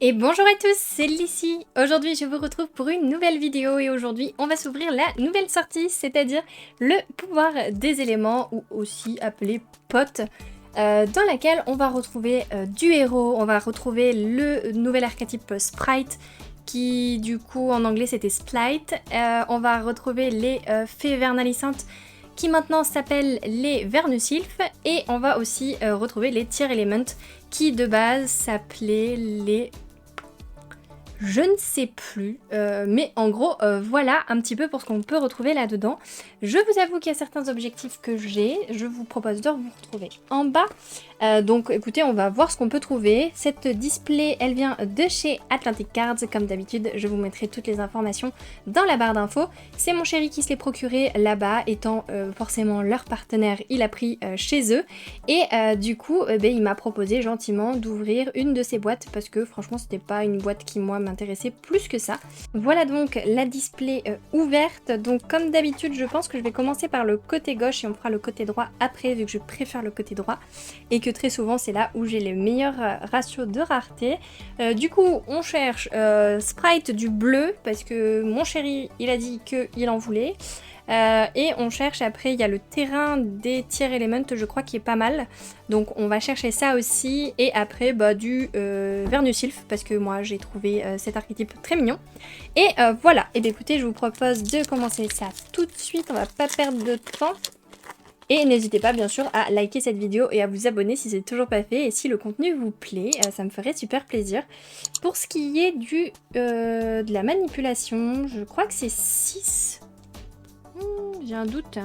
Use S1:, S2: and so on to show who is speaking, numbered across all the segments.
S1: Et bonjour à tous, c'est Lissy. Aujourd'hui je vous retrouve pour une nouvelle vidéo et aujourd'hui on va s'ouvrir la nouvelle sortie, c'est-à-dire le pouvoir des éléments ou aussi appelé pote, dans laquelle on va retrouver du héros, on va retrouver le nouvel archétype Sprite qui du coup en anglais c'était Splite, on va retrouver les fées vernalissantes qui maintenant s'appellent les Vernusylphes et on va aussi retrouver les Tier Elements qui de base s'appelaient les... Je ne sais plus, mais en gros, voilà un petit peu pour ce qu'on peut retrouver là-dedans. Je vous avoue qu'il y a certains objectifs que j'ai, je vous propose de vous retrouver en bas. Donc écoutez, on va voir ce qu'on peut trouver. Cette display, elle vient de chez Atlantic Cards, comme d'habitude, je vous mettrai toutes les informations dans la barre d'infos. C'est mon chéri qui se l'est procuré là-bas, étant forcément leur partenaire, il a pris chez eux. Et du coup, il m'a proposé gentiment d'ouvrir une de ces boîtes, parce que franchement, c'était pas une boîte qui, moi, m'intéressait plus que ça. Voilà donc la display ouverte. Donc comme d'habitude, je pense que je vais commencer par le côté gauche et on fera le côté droit après, vu que je préfère le côté droit. Et que très souvent, c'est là où j'ai les meilleurs ratios de rareté. Du coup, on cherche Sprite du bleu, parce que mon chéri, il a dit qu'il en voulait. Et on cherche après, il y a le terrain des Tier Element, je crois, qui est pas mal. Donc on va chercher ça aussi. Et après, du Vernusylph, parce que moi j'ai trouvé cet archétype très mignon. Et voilà, et bien écoutez, je vous propose de commencer ça tout de suite, on va pas perdre de temps. Et n'hésitez pas bien sûr à liker cette vidéo et à vous abonner si c'est toujours pas fait. Et si le contenu vous plaît, ça me ferait super plaisir. Pour ce qui est de la manipulation, je crois que c'est 6. J'ai un doute.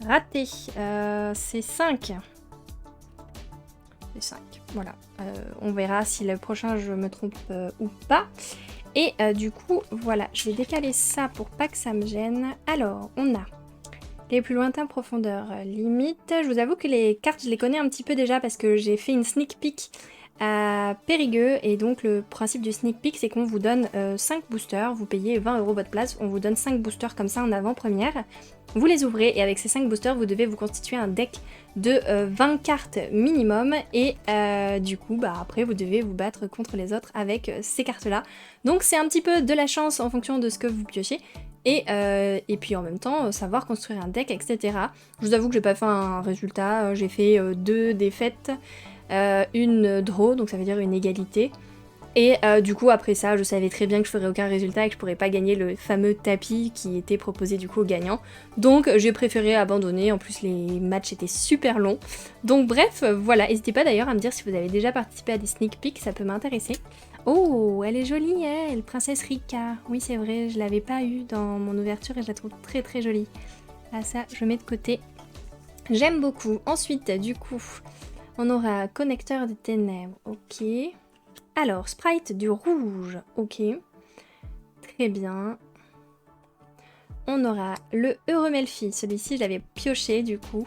S1: Raté. C'est 5. C'est 5. Voilà. On verra si le prochain je me trompe ou pas. Et du coup, voilà. Je vais décaler ça pour pas que ça me gêne. Alors, on a les plus lointains profondeurs limite. Je vous avoue que les cartes, je les connais un petit peu déjà parce que j'ai fait une sneak peek à Périgueux et donc le principe du sneak peek c'est qu'on vous donne 5 boosters, vous payez 20 € votre place, on vous donne 5 boosters comme ça en avant-première, vous les ouvrez et avec ces 5 boosters vous devez vous constituer un deck de 20 cartes minimum et du coup après vous devez vous battre contre les autres avec ces cartes là. Donc c'est un petit peu de la chance en fonction de ce que vous piochez. Et puis en même temps, savoir construire un deck, etc. Je vous avoue que j'ai pas fait un résultat, j'ai fait 2 défaites, une draw, donc ça veut dire une égalité. Et du coup après ça, je savais très bien que je ferais aucun résultat et que je pourrais pas gagner le fameux tapis qui était proposé du coup aux gagnants. Donc j'ai préféré abandonner, en plus les matchs étaient super longs. Donc bref, voilà, n'hésitez pas d'ailleurs à me dire si vous avez déjà participé à des sneak peeks, ça peut m'intéresser. Oh, elle est jolie, elle, Princesse Rika. Oui, c'est vrai, je l'avais pas eue dans mon ouverture et je la trouve très très jolie. Ah ça, je mets de côté. J'aime beaucoup. Ensuite, du coup, on aura Connecteur des Ténèbres. Ok. Alors, Sprite du rouge. Ok. Très bien. On aura le Heureux Melfi. Celui-ci, je l'avais pioché, du coup.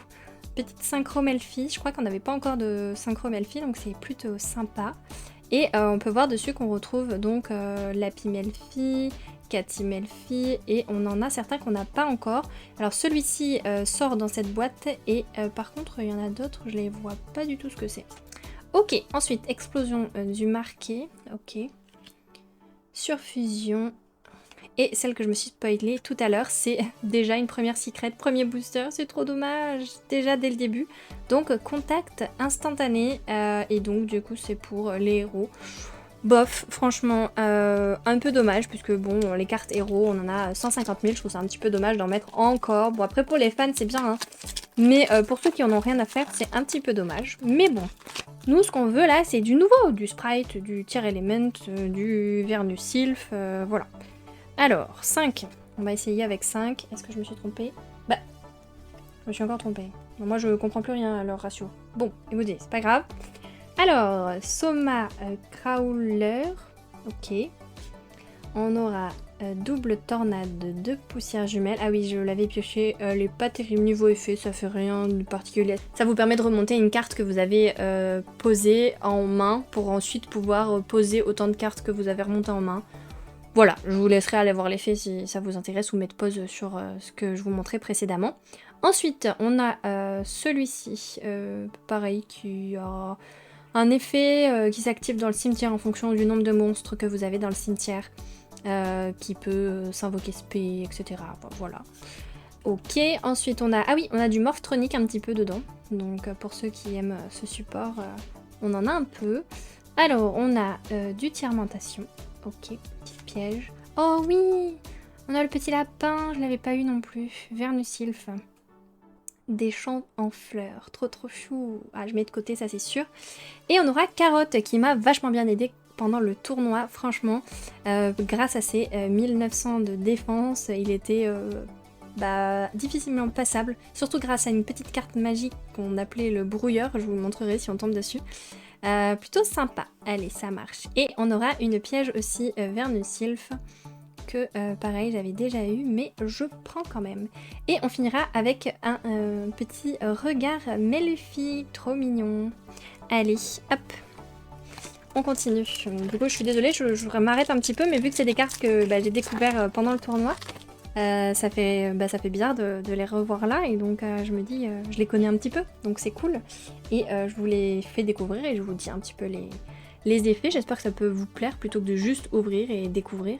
S1: Petite synchro Melfi. Je crois qu'on n'avait pas encore de synchro Melfi, donc c'est plutôt sympa. Et on peut voir dessus qu'on retrouve donc Lapi Melfi, Cathy Melfi, et on en a certains qu'on n'a pas encore. Alors celui-ci sort dans cette boîte, et par contre il y en a d'autres, je les vois pas du tout ce que c'est. Ok, ensuite explosion du marqué, ok. Surfusion. Et celle que je me suis spoilée tout à l'heure, c'est déjà une première secret, premier booster, c'est trop dommage, déjà dès le début. Donc contact instantané, et donc du coup c'est pour les héros. Bof, franchement, un peu dommage, puisque bon, les cartes héros, on en a 150 000, je trouve ça un petit peu dommage d'en mettre encore. Bon, après pour les fans, c'est bien, hein. Mais pour ceux qui en ont rien à faire, c'est un petit peu dommage. Mais bon, nous, ce qu'on veut là, c'est du nouveau, du Sprite, du Tier Element, du Vernusylph, voilà. Alors, 5. On va essayer avec 5. Est-ce que je me suis trompée? Bah, je me suis encore trompée. Non, moi, je comprends plus rien à leur ratio. Bon, écoutez, c'est pas grave. Alors, Soma Crawler. Ok. On aura double tornade de poussière jumelle. Ah oui, je l'avais pioché. Elle est pas terrible niveau effet, ça fait rien de particulier. Ça vous permet de remonter une carte que vous avez posée en main pour ensuite pouvoir poser autant de cartes que vous avez remontées en main. Voilà, je vous laisserai aller voir l'effet si ça vous intéresse ou mettre pause sur ce que je vous montrais précédemment. Ensuite, on a celui-ci, pareil, qui a un effet qui s'active dans le cimetière en fonction du nombre de monstres que vous avez dans le cimetière, qui peut s'invoquer spé, etc. Voilà. Ok, ensuite on a... Ah oui, on a du Morphtronix un petit peu dedans. Donc pour ceux qui aiment ce support, on en a un peu. Alors, on a du Tiermentation. Ok, petit piège. Oh oui, on a le petit lapin, je l'avais pas eu non plus. Vernusylphe. Des champs en fleurs, trop chou. Ah, je mets de côté, ça c'est sûr. Et on aura Carotte qui m'a vachement bien aidé pendant le tournoi, franchement. Grâce à ses 1900 de défense, il était difficilement passable. Surtout grâce à une petite carte magique qu'on appelait le brouilleur, je vous le montrerai si on tombe dessus. Plutôt sympa, allez ça marche. Et on aura une piège aussi Vernusylphe que pareil j'avais déjà eu mais je prends quand même. Et on finira avec un petit regard Melufie, trop mignon. Allez hop, on continue. Du coup je suis désolée, je m'arrête un petit peu mais vu que c'est des cartes que j'ai découvert pendant le tournoi, ça fait bizarre de les revoir là et donc je me dis je les connais un petit peu donc c'est cool et je vous les fais découvrir et je vous dis un petit peu les effets. J'espère que ça peut vous plaire plutôt que de juste ouvrir et découvrir.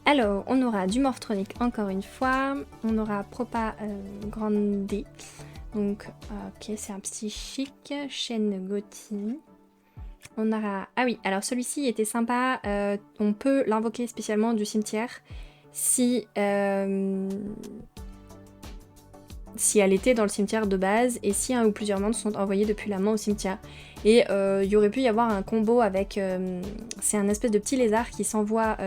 S1: Alors on aura du Morphtronix encore une fois, on aura Propa Grande D, donc ok c'est un psychique, Chaîne Gothi. On aura, ah oui alors celui-ci était sympa, on peut l'invoquer spécialement du cimetière si elle était dans le cimetière de base et si un ou plusieurs monstres sont envoyés depuis la main au cimetière. Et il y aurait pu y avoir un combo avec... c'est un espèce de petit lézard qui s'envoie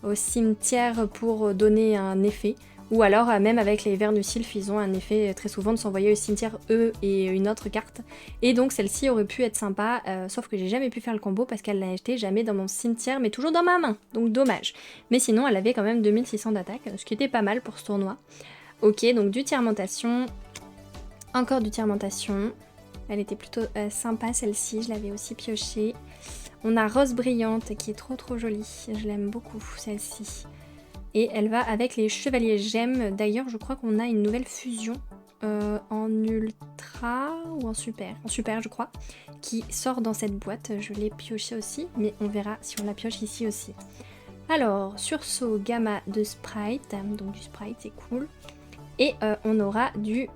S1: au cimetière pour donner un effet. Ou alors même avec les Vernusylphes, ils ont un effet très souvent de s'envoyer au cimetière eux et une autre carte. Et donc celle-ci aurait pu être sympa, sauf que j'ai jamais pu faire le combo parce qu'elle n'a été jamais dans mon cimetière, mais toujours dans ma main, donc dommage. Mais sinon elle avait quand même 2600 d'attaque, ce qui était pas mal pour ce tournoi. Ok, donc du Tiermentation, encore du Tiermentation. Elle était plutôt sympa celle-ci, je l'avais aussi piochée. On a Rose Brillante qui est trop jolie, je l'aime beaucoup celle-ci. Et elle va avec les Chevaliers Gemmes. D'ailleurs, je crois qu'on a une nouvelle fusion en Ultra ou en Super. En Super, je crois, qui sort dans cette boîte. Je l'ai pioché aussi, mais on verra si on la pioche ici aussi. Alors, sursaut gamma de Sprite. Donc du Sprite, c'est cool. Et on aura du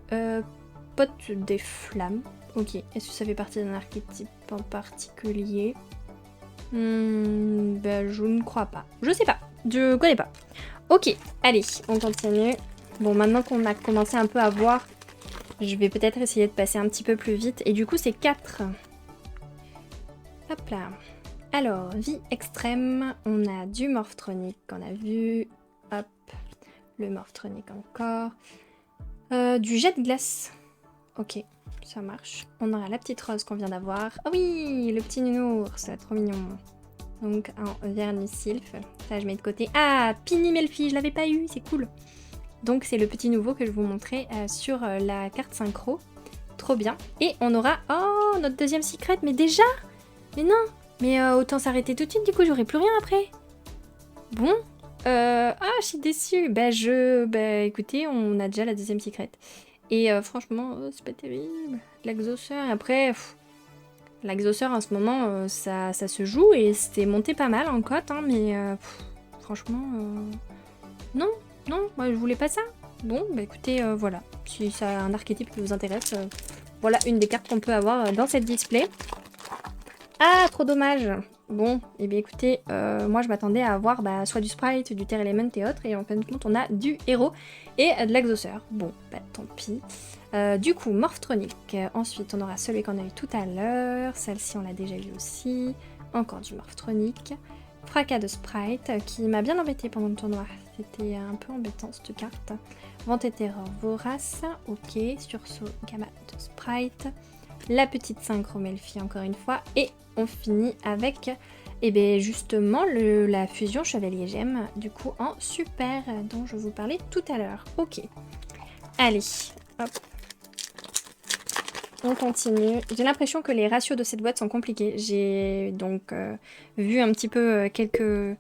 S1: Pote des Flammes. Ok, est-ce que ça fait partie d'un archétype en particulier? Je ne crois pas. Je sais pas. Je connais pas. Ok, allez, on continue. Bon, maintenant qu'on a commencé un peu à voir, je vais peut-être essayer de passer un petit peu plus vite. Et du coup, c'est 4. Hop là. Alors, vie extrême, on a du Morphtronix qu'on a vu. Hop, le Morphtronix encore. Du jet de glace. Ok, ça marche. On aura la petite rose qu'on vient d'avoir. Ah oui, le petit nounours, trop mignon. Donc un Vernusylphe, ça je mets de côté. Ah, Pini Melfi, je l'avais pas eu, c'est cool. Donc c'est le petit nouveau que je vous montrais sur la carte synchro. Trop bien. Et on aura, oh, notre deuxième secret, mais déjà? Mais non, mais autant s'arrêter tout de suite, du coup j'aurai plus rien après. Bon, ah, je suis déçue. Écoutez, on a déjà la deuxième secret. Et franchement, c'est pas terrible. L'Axosaur, après... L'Axosaur en ce moment, ça se joue et c'était monté pas mal en cote, hein, mais franchement, non, moi je voulais pas ça. Bon, bah écoutez, voilà, si c'est un archétype qui vous intéresse, voilà une des cartes qu'on peut avoir dans cette display. Ah, trop dommage. Bon, et bien écoutez, moi je m'attendais à avoir soit du Sprite, du Terre Element et autres, et en fin de compte on a du héros et de l'Axosaur. Bon, bah tant pis. Du coup, Morphtronix. Ensuite, on aura celui qu'on a eu tout à l'heure. Celle-ci, on l'a déjà eu aussi. Encore du Morphtronix. Fracas de Sprite, qui m'a bien embêté pendant le tournoi. C'était un peu embêtant, cette carte. Vente et Terreur Vorace. Ok. Sursaut Gamma de Sprite. La petite synchro Melfi, encore une fois. Et on finit avec, justement, la fusion Chevalier Gemme, du coup, en super, dont je vous parlais tout à l'heure. Ok. Allez, hop. On continue. J'ai l'impression que les ratios de cette boîte sont compliqués. J'ai donc vu un petit peu quelques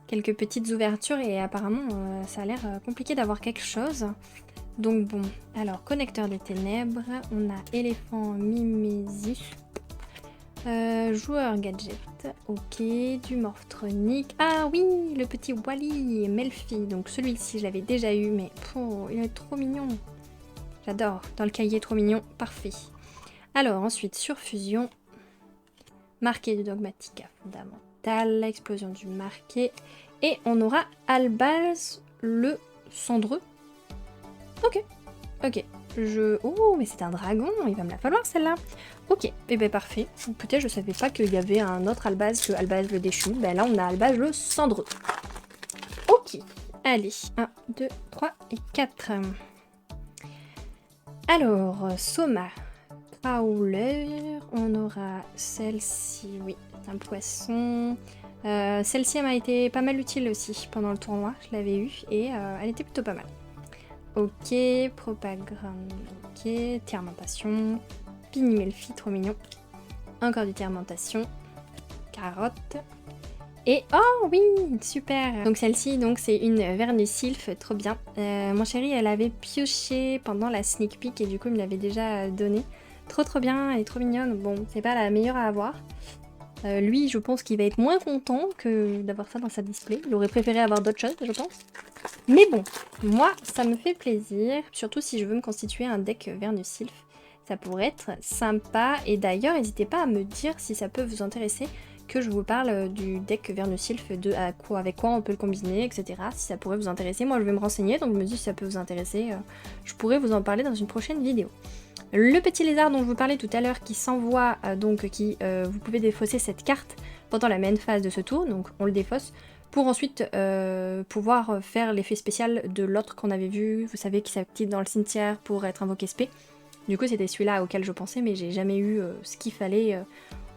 S1: petites ouvertures et apparemment ça a l'air compliqué d'avoir quelque chose. Donc bon, alors connecteur des ténèbres, on a éléphant Mimésis. Joueur gadget, ok, du Morphtronic. Ah oui, le petit Wally Melfi. Donc celui-ci, je l'avais déjà eu, mais il est trop mignon. J'adore. Dans le cahier, trop mignon. Parfait. Alors, ensuite, surfusion. Marqué du Dogmatica fondamental. Explosion du marqué. Et on aura Albaz le cendreux. Ok. Ok. Oh, mais c'est un dragon. Il va me la falloir, celle-là. Ok. Et bien, parfait. Peut-être je savais pas qu'il y avait un autre Albaz que Albaz le déchu. Ben là, on a Albaz le cendreux. Ok. Allez. 1, 2, 3 et 4. Alors, Soma. Prowler, on aura celle-ci, oui, c'est un poisson. Celle-ci, elle m'a été pas mal utile aussi pendant le tournoi, je l'avais eu et elle était plutôt pas mal. Ok, propagande, ok, fermentation, Pinimelfi, trop mignon. Encore du fermentation, carotte. Et oh oui, super. Donc celle-ci, donc c'est une Vernusylph, trop bien. Mon chéri, elle avait pioché pendant la sneak peek et du coup, il me l'avait déjà donné. Trop bien, elle est trop mignonne. Bon, c'est pas la meilleure à avoir. Lui, je pense qu'il va être moins content que d'avoir ça dans sa display. Il aurait préféré avoir d'autres choses, je pense. Mais bon, moi, ça me fait plaisir. Surtout si je veux me constituer un deck Vernusylph. Ça pourrait être sympa. Et d'ailleurs, n'hésitez pas à me dire si ça peut vous intéresser que je vous parle du deck Vernusylph, avec quoi on peut le combiner, etc. Si ça pourrait vous intéresser. Moi, je vais me renseigner, donc je me dis si ça peut vous intéresser. Je pourrais vous en parler dans une prochaine vidéo. Le petit lézard dont je vous parlais tout à l'heure qui s'envoie, vous pouvez défausser cette carte pendant la main phase de ce tour, donc on le défausse, pour ensuite pouvoir faire l'effet spécial de l'autre qu'on avait vu, vous savez, qui s'active dans le cimetière pour être invoqué spé. Du coup c'était celui-là auquel je pensais, mais j'ai jamais eu ce qu'il fallait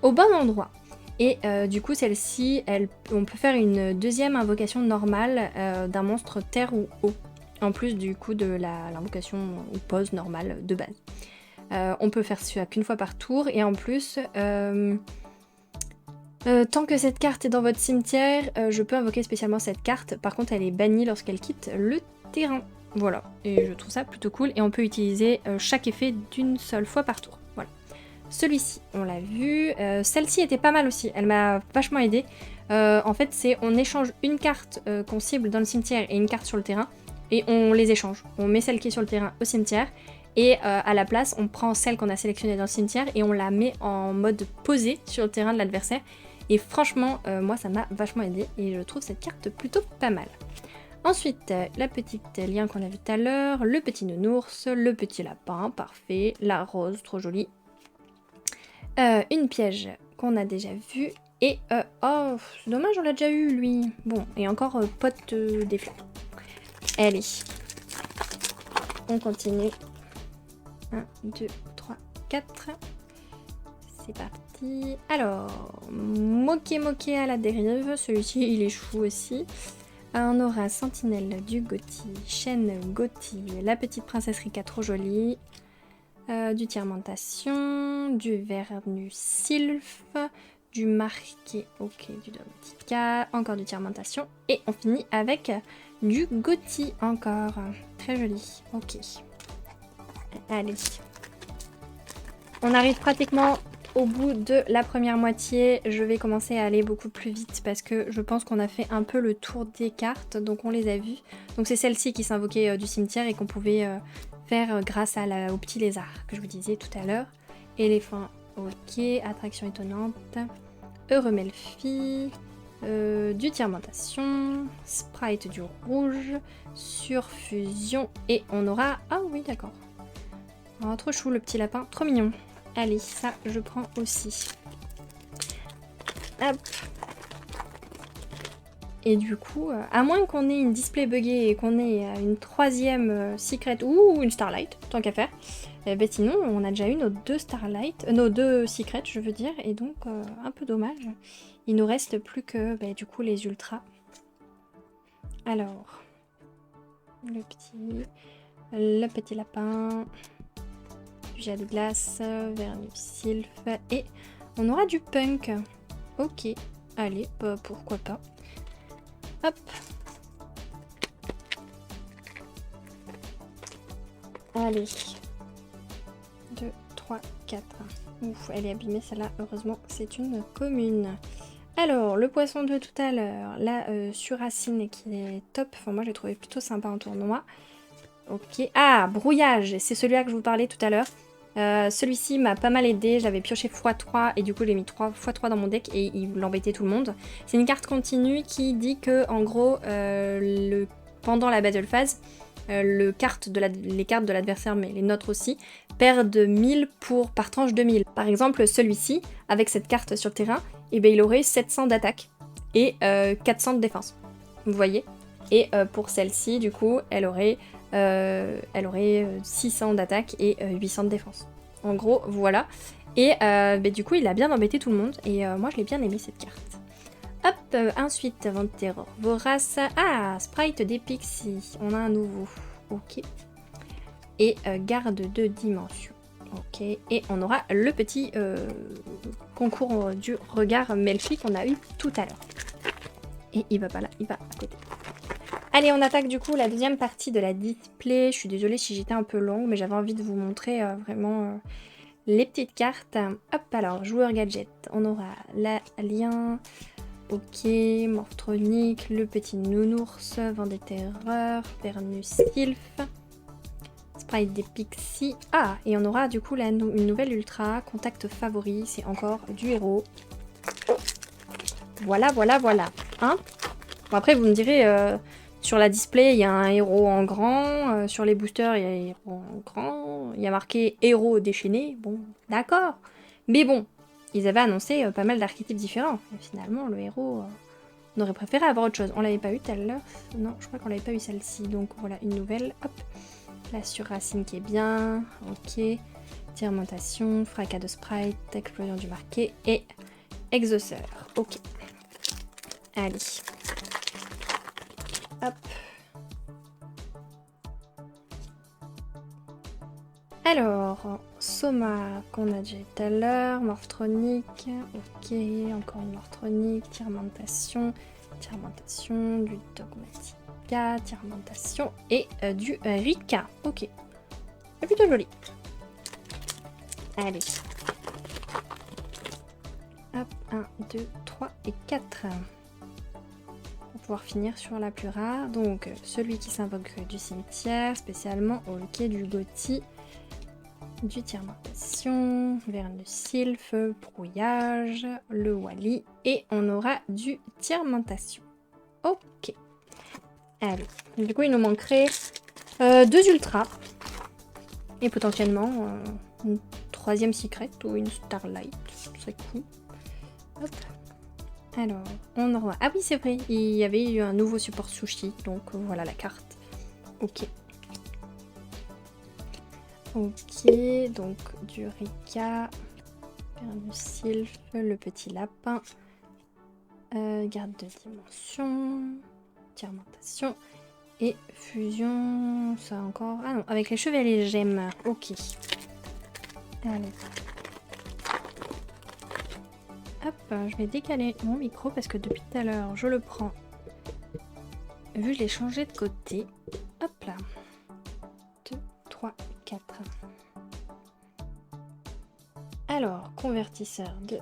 S1: au bon endroit. Et du coup celle-ci, on peut faire une deuxième invocation normale d'un monstre terre ou eau, en plus du coup de l'invocation ou pose normale de base. On peut faire ça qu'une fois par tour et en plus, tant que cette carte est dans votre cimetière, je peux invoquer spécialement cette carte. Par contre, elle est bannie lorsqu'elle quitte le terrain. Voilà, et je trouve ça plutôt cool. Et on peut utiliser chaque effet d'une seule fois par tour. Voilà. Celui-ci, on l'a vu. Celle-ci était pas mal aussi, elle m'a vachement aidée. En fait, on échange une carte qu'on cible dans le cimetière et une carte sur le terrain. Et on les échange. On met celle qui est sur le terrain au cimetière. Et à la place, on prend celle qu'on a sélectionnée dans le cimetière et on la met en mode posé sur le terrain de l'adversaire. Et franchement, moi, ça m'a vachement aidé et je trouve cette carte plutôt pas mal. Ensuite, la petite lien qu'on a vu tout à l'heure, le petit nounours, le petit lapin, parfait, la rose, trop jolie. Une piège qu'on a déjà vue. Et, oh, c'est dommage, on l'a déjà eu, lui. Bon, et encore pote des flammes. Allez, on continue. 1, 2, 3, 4. C'est parti. Alors, Moké à la dérive. Celui-ci, il est chou aussi. On aura Sentinelle du Gothi, Chaîne Gothi, la petite princesse Rika, trop jolie. Du Tiermentation, du Vernusylph, du Marqué, ok, du Dogmatica, encore du Tiermentation. Et on finit avec du Gothi encore. Très joli, ok. Allez. On arrive pratiquement au bout de la première moitié. Je vais commencer à aller beaucoup plus vite parce que je pense qu'on a fait un peu le tour des cartes. Donc on les a vues. Donc c'est celle-ci qui s'invoquait du cimetière et qu'on pouvait faire grâce au petit lézard que je vous disais tout à l'heure. Éléphant, ok. Attraction étonnante. Heureux Melfi. Du Tiermentation. Sprite du rouge. Surfusion. Et on aura... Ah oui, d'accord. Oh, trop chou le petit lapin, trop mignon. Allez, ça je prends aussi. Hop. Et du coup, à moins qu'on ait une display buggée et qu'on ait une troisième secret ou une starlight, tant qu'à faire, ben sinon on a déjà eu nos deux starlight, nos deux secrets je veux dire, et donc un peu dommage. Il nous reste plus que du coup les ultras. Alors, le petit lapin. Jet de glace, Vernusylph et on aura du punk. Ok, allez, bah, pourquoi pas. Hop. Allez. 2, 3, 4. Ouf, elle est abîmée celle-là. Heureusement, c'est une commune. Alors, le poisson de tout à l'heure, la surracine qui est top. Enfin, moi, je l'ai trouvé plutôt sympa en tournoi. Ok. Ah, brouillage, c'est celui-là que je vous parlais tout à l'heure. Celui-ci m'a pas mal aidé, j'avais pioché x3 et du coup j'ai mis 3 x3 dans mon deck et il embêtait tout le monde. C'est une carte continue qui dit que en gros pendant la battle phase, les cartes de l'adversaire, mais les nôtres aussi, perdent 1000 par tranche de 1000. Par exemple celui-ci, avec cette carte sur le terrain, eh ben, il aurait 700 d'attaque et 400 de défense. Vous voyez? Et pour celle-ci, du coup, elle aurait 600 d'attaque et 800 de défense. En gros, voilà. Et du coup, il a bien embêté tout le monde. Et moi, je l'ai bien aimé cette carte. Hop, ensuite, Vent de Terror, Vorace. Ah, Sprite des Pixies. On a un nouveau. Ok. Et Garde de Dimension. Ok. Et on aura le petit concours du regard Melfi qu'on a eu tout à l'heure. Et il va pas là, il va à côté. Allez, on attaque du coup la deuxième partie de la display. Je suis désolée si j'étais un peu longue, mais j'avais envie de vous montrer vraiment les petites cartes. Hop, alors, joueur gadget. On aura l'alien, ok, Morptronic, le petit nounours, Vent des Terreurs, Vernus Sylph, Sprite des Pixies. Ah, et on aura du coup une nouvelle ultra, contact favori, c'est encore du héros. Voilà, voilà, voilà. Hein, bon, après, vous me direz... sur la display, il y a un héros en grand. Sur les boosters, il y a un héros en grand. Il y a marqué héros déchaîné. Bon, d'accord. Mais bon, ils avaient annoncé pas mal d'archétypes différents. Et finalement, le héros, on aurait préféré avoir autre chose. On l'avait pas eu tout à l'heure. Non, je crois qu'on l'avait pas eu celle-ci. Donc voilà, une nouvelle. Hop. La surracine qui est bien. Ok. Tiramentation, fracas de sprite, explosion du marqué et exauceur. Ok. Allez. Hop. Alors, Soma qu'on a déjà eu tout à l'heure, Morptronic, ok, encore une Morptronic, Tiramentation, du Dogmatica, Tiramentation et du Rika, ok. C'est plutôt joli. Allez. Hop, 1, 2, 3 et 4. Pour pouvoir finir sur la plus rare. Donc, celui qui s'invoque du cimetière, spécialement au quai du Gothi. Du Tiramentation, Vernus Sylph, Brouillage, le Wally et on aura du Tiramentation. Ok. Allez. Du coup, il nous manquerait 2 ultras et potentiellement une troisième secret ou une Starlight. Ce serait cool. Hop. Alors, on aura... Ah oui, c'est vrai, il y avait eu un nouveau support sushi, donc voilà la carte. Ok. Ok, donc du Rika, Vernus Sylph, le petit lapin, garde de dimension, Tiramentation et fusion, ça encore... Ah non, avec les cheveux et les gemmes, ok. Allez. Hop, je vais décaler mon micro parce que depuis tout à l'heure, je le prends. Vu que je l'ai changé de côté. Hop là. 2, 3, 4. Alors, convertisseur de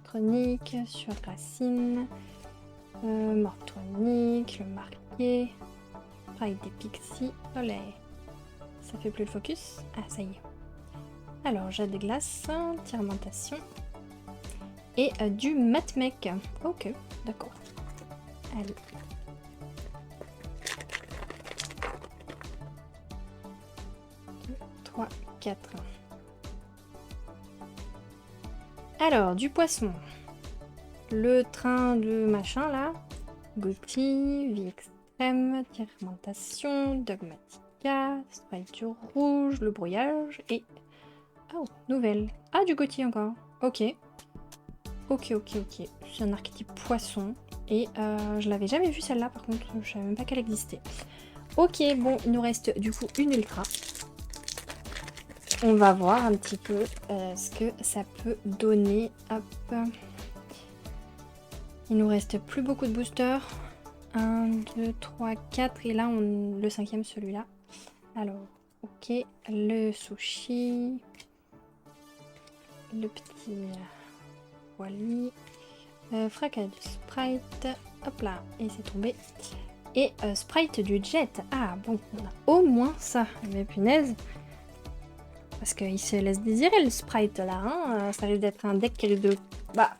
S1: chronique sur racine, Morptronic, le marqué, Sprite des Pixies, olé. Ça fait plus le focus? Ah, ça y est. Alors, jet de glace, Tiramentation et du Matmec. Ok, d'accord. Allez. Deux, 3, 4. Alors, du poisson. Le train de machin là. Gothi, vie extrême, Tiramentation, Dogmatica, Sprite du rouge, le brouillage et... Oh, nouvelle. Ah, du Gothi encore. Ok. Ok. C'est un archétype poisson. Et je l'avais jamais vu celle-là par contre. Je savais même pas qu'elle existait. Ok, bon, il nous reste du coup une ultra. On va voir un petit peu ce que ça peut donner. Hop. Il nous reste plus beaucoup de boosters. 1, 2, 3, 4. Et là, le cinquième, celui-là. Alors, ok. Le sushi. le petit Wally, fracas du Sprite, hop là, et c'est tombé. Et Sprite du Jet. Ah bon, on a au moins ça. Mais punaise. Parce qu'il se laisse désirer le Sprite là. Hein. Ça risque d'être un deck qui risque de... Bah,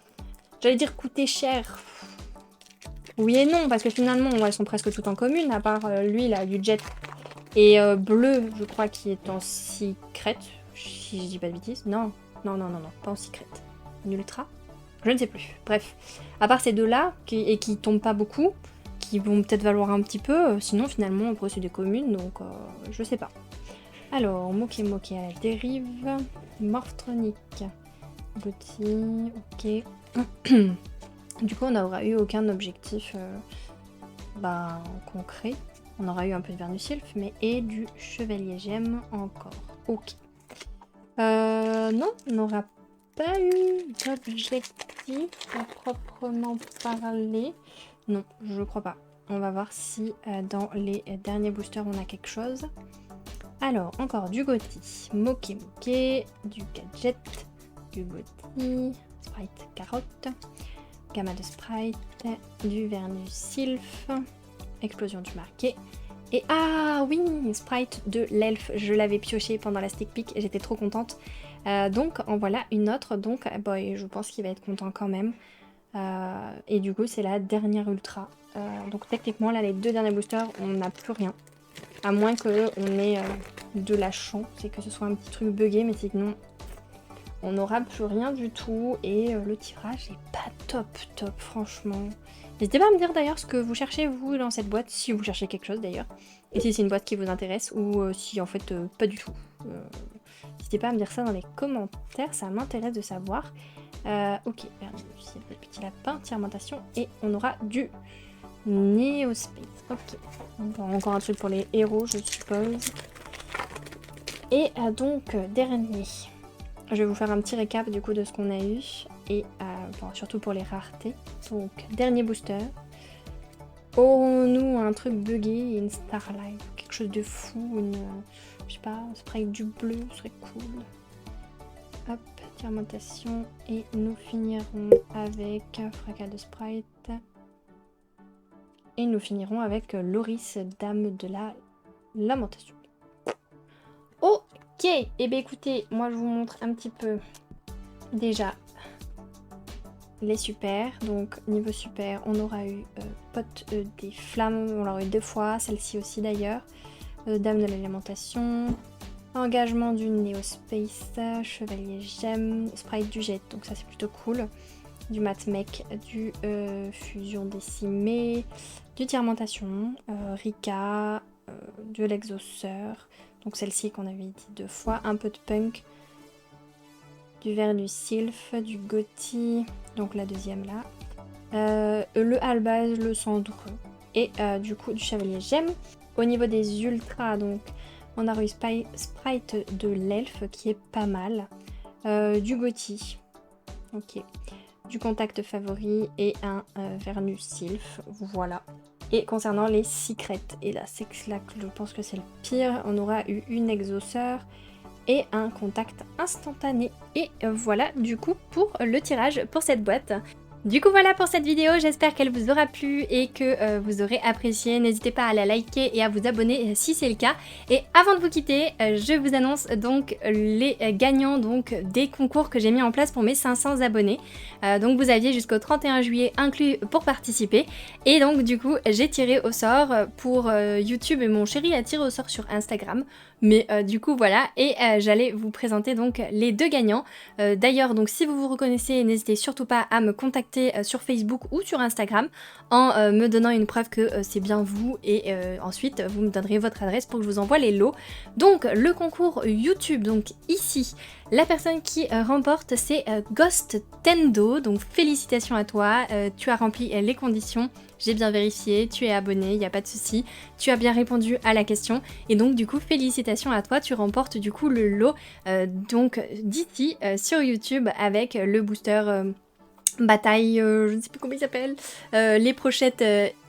S1: j'allais dire coûter cher. Oui et non, parce que finalement, elles sont presque toutes en commune, à part lui là, du Jet. Et bleu, je crois, qui est en secret. Si je dis pas de bêtises. Non, pas en secret. En ultra. Je ne sais plus. Bref. À part ces deux-là, et qui tombent pas beaucoup, qui vont peut-être valoir un petit peu, sinon finalement après c'est des communes, donc je sais pas. Alors, Moké à la dérive, Morphronic, Gauthier, ok. Du coup on n'aura eu aucun objectif concret. On aura eu un peu de Vernusilph, mais et du Chevalier Gemme encore. Ok. Non, on n'aura pas eu d'objectif à proprement parler. Non, je crois pas. On va voir si dans les derniers boosters on a quelque chose. Alors, encore du Gothi, Moké, du Gadget, du Gothi, Sprite Carotte, Gamma de Sprite, du Vernusilph, Explosion du Marqué. Et ah oui, Sprite de l'Elfe, je l'avais pioché pendant la Stick Pick et j'étais trop contente. Donc en voilà une autre, donc je pense qu'il va être content quand même. Et du coup c'est la dernière ultra. Donc techniquement là les deux derniers boosters on n'a plus rien. À moins qu'on ait de la chance et que ce soit un petit truc buggé, mais sinon on n'aura plus rien du tout. Et le tirage est pas top franchement. N'hésitez pas à me dire d'ailleurs ce que vous cherchez vous dans cette boîte, si vous cherchez quelque chose d'ailleurs. Et si c'est une boîte qui vous intéresse ou si en fait pas du tout. N'hésitez pas à me dire ça dans les commentaires, ça m'intéresse de savoir. Ok, Vernusilph, le petit lapin, fermentation, et on aura du Néospace. Ok, encore un truc pour les héros, je suppose. Et donc, dernier. Je vais vous faire un petit récap du coup de ce qu'on a eu. Et surtout pour les raretés. Donc, dernier booster. Aurons-nous un truc buggé, une Starlight, quelque chose de fou, je sais pas, un spray du bleu, ce serait cool. Hop, fermentation. Et nous finirons avec fracas de Sprite. Et nous finirons avec Loris, dame de la lamentation. Ok, et bien écoutez, moi je vous montre un petit peu déjà les super. Donc niveau super, on aura eu Pote des flammes, on l'aura eu 2 fois, celle-ci aussi d'ailleurs. Dame de la lamentation, engagement du Néospace, Chevalier Gemme, Sprite du Jet, donc ça c'est plutôt cool. Du Matmec, du Fusion décimée, du Tirmentation, Rika, de l'Exauceur, donc celle-ci qu'on avait dit 2 fois, un peu de Punk, du Vernusilph, du Gothi, donc la deuxième là, le Albaz, le Cendreux, et du coup du Chevalier Gemme. Au niveau des ultras, donc on a eu Sprite de l'Elfe qui est pas mal, du Gothi, ok. Du contact favori et un Vernusilph, voilà. Et concernant les secrets, et là c'est là que je pense que c'est le pire, on aura eu une exauceur et un contact instantané. Et voilà du coup pour le tirage pour cette boîte. Du coup voilà pour cette vidéo, j'espère qu'elle vous aura plu et que vous aurez apprécié. N'hésitez pas à la liker et à vous abonner si c'est le cas. Et avant de vous quitter, je vous annonce donc les gagnants donc, des concours que j'ai mis en place pour mes 500 abonnés. Donc vous aviez jusqu'au 31 juillet inclus pour participer. Et donc du coup j'ai tiré au sort pour YouTube et mon chéri a tiré au sort sur Instagram. Mais du coup voilà, et j'allais vous présenter donc les 2 gagnants. D'ailleurs donc si vous vous reconnaissez, n'hésitez surtout pas à me contacter sur Facebook ou sur Instagram en me donnant une preuve que c'est bien vous, et ensuite vous me donnerez votre adresse pour que je vous envoie les lots. Donc le concours YouTube, donc ici la personne qui remporte c'est Ghost Tendo, donc félicitations à toi, tu as rempli les conditions, j'ai bien vérifié, tu es abonné, il n'y a pas de souci, tu as bien répondu à la question, et donc du coup félicitations à toi, tu remportes du coup le lot donc d'ici sur YouTube avec le booster bataille, je ne sais plus comment il s'appelle, les brochettes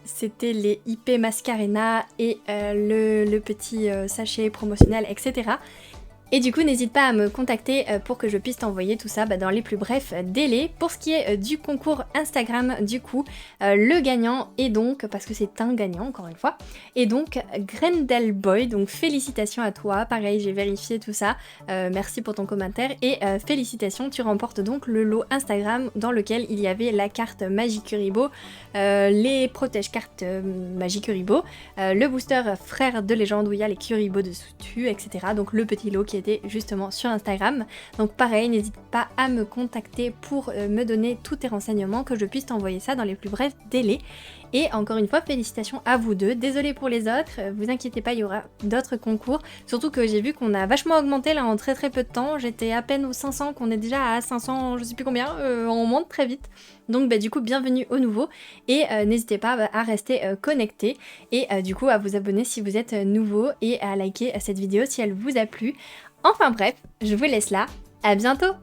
S1: c'était les IP Mascarena et le petit sachet promotionnel, etc. Et du coup, n'hésite pas à me contacter pour que je puisse t'envoyer tout ça dans les plus brefs délais. Pour ce qui est du concours Instagram, du coup, le gagnant est donc, parce que c'est un gagnant encore une fois, et donc Grendelboy, donc félicitations à toi, pareil j'ai vérifié tout ça, merci pour ton commentaire, et félicitations, tu remportes donc le lot Instagram dans lequel il y avait la carte Magicuribo, les protège cartes Magicuribo, le booster frère de légende où il y a les Kuribo dessus, etc. Donc le petit lot qui était justement sur Instagram. Donc pareil, n'hésite pas à me contacter pour me donner tous tes renseignements, que je puisse t'envoyer ça dans les plus brefs délais. Et encore une fois, félicitations à vous deux. Désolée pour les autres, vous inquiétez pas, il y aura d'autres concours. Surtout que j'ai vu qu'on a vachement augmenté là en très peu de temps. J'étais à peine aux 500, qu'on est déjà à 500, je sais plus combien, on monte très vite. Donc du coup, bienvenue au nouveau. Et n'hésitez pas à rester connecté. Et du coup, à vous abonner si vous êtes nouveau. Et à liker cette vidéo si elle vous a plu. Enfin bref, je vous laisse là. À bientôt!